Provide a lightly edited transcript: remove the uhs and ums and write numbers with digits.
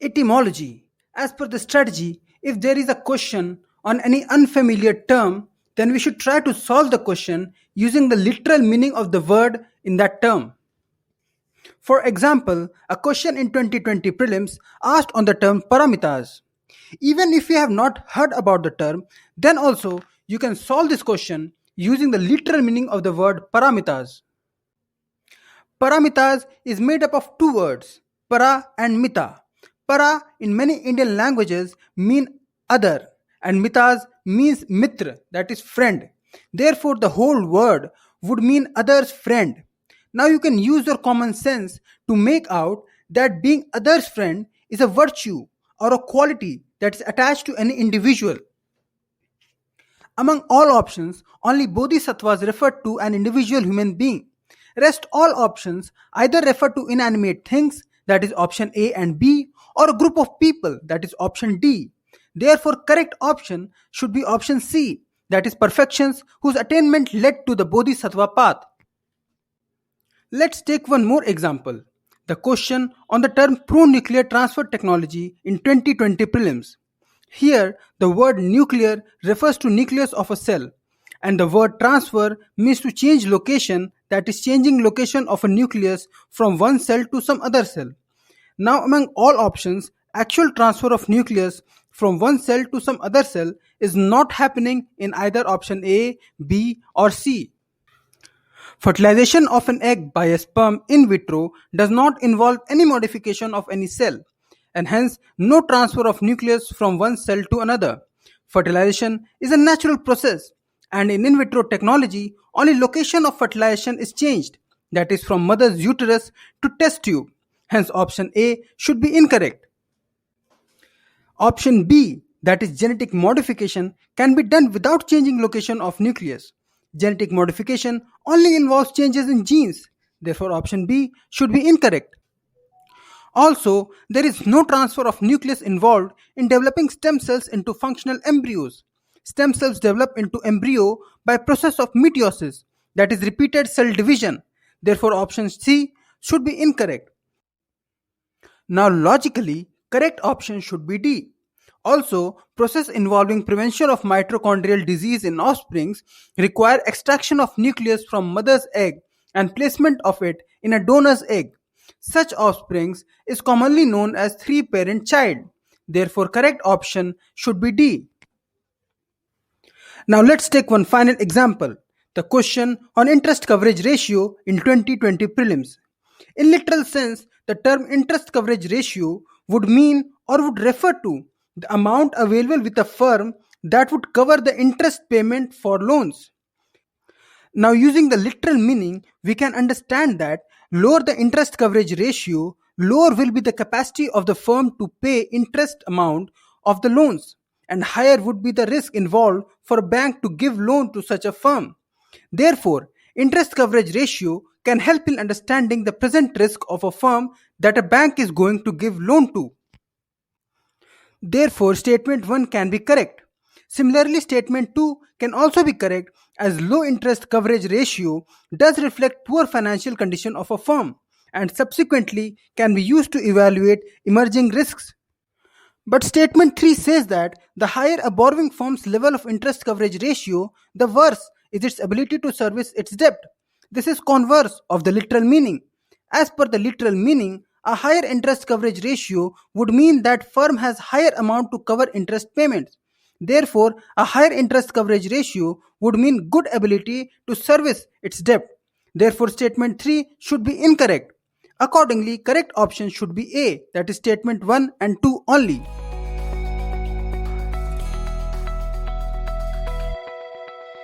Etymology. As per the strategy, if there is a question on any unfamiliar term, then we should try to solve the question using the literal meaning of the word in that term. For example, a question in 2020 prelims asked on the term paramitas. Even if you have not heard about the term, then also you can solve this question using the literal meaning of the word paramitas. Paramitas is made up of two words, para and mita. Para in many Indian languages mean other and mitas means mitra, that is friend. Therefore the whole word would mean other's friend. Now you can use your common sense to make out that being other's friend is a virtue or a quality that is attached to any individual. Among all options, only bodhisattvas refer to an individual human being. Rest all options either refer to inanimate things, that is option A and B, or a group of people, that is option D. Therefore, correct option should be option C, that is perfections whose attainment led to the bodhisattva path. Let's take one more example. The question on the term pro-nuclear transfer technology in 2020 prelims. Here, the word nuclear refers to nucleus of a cell, and the word transfer means to change location, that is changing location of a nucleus from one cell to some other cell. Now, among all options, actual transfer of nucleus from one cell to some other cell is not happening in either option A, B, or C. Fertilization of an egg by a sperm in vitro does not involve any modification of any cell, and hence no transfer of nucleus from one cell to another. Fertilization is a natural process, and in vitro technology, only location of fertilization is changed, that is from mother's uterus to test tube. Hence option A should be incorrect. Option B, that is genetic modification, can be done without changing location of nucleus. Genetic modification only involves changes in genes. Therefore option B should be incorrect. Also, there is no transfer of nucleus involved in developing stem cells into functional embryos. Stem cells develop into embryo by process of meiosis, that is repeated cell division. Therefore option C should be incorrect. Now logically, correct option should be D. Also, process involving prevention of mitochondrial disease in offsprings require extraction of nucleus from mother's egg and placement of it in a donor's egg. Such offsprings is commonly known as three-parent child. Therefore, correct option should be D. Now let's take one final example. The question on interest coverage ratio in 2020 prelims. In literal sense, the term interest coverage ratio would mean or would refer to the amount available with a firm that would cover the interest payment for loans. Now using the literal meaning, we can understand that lower the interest coverage ratio, lower will be the capacity of the firm to pay interest amount of the loans, and higher would be the risk involved for a bank to give loan to such a firm. Therefore, interest coverage ratio can help in understanding the present risk of a firm that a bank is going to give loan to. Therefore, statement 1 can be correct. Similarly, statement 2 can also be correct as low interest coverage ratio does reflect poor financial condition of a firm and subsequently can be used to evaluate emerging risks. But statement 3 says that the higher a borrowing firm's level of interest coverage ratio, the worse is its ability to service its debt. This is converse of the literal meaning. As per the literal meaning, a higher interest coverage ratio would mean that firm has higher amount to cover interest payments. Therefore, a higher interest coverage ratio would mean good ability to service its debt. Therefore, statement 3 should be incorrect. Accordingly, correct option should be A, that is statement 1 and 2 only.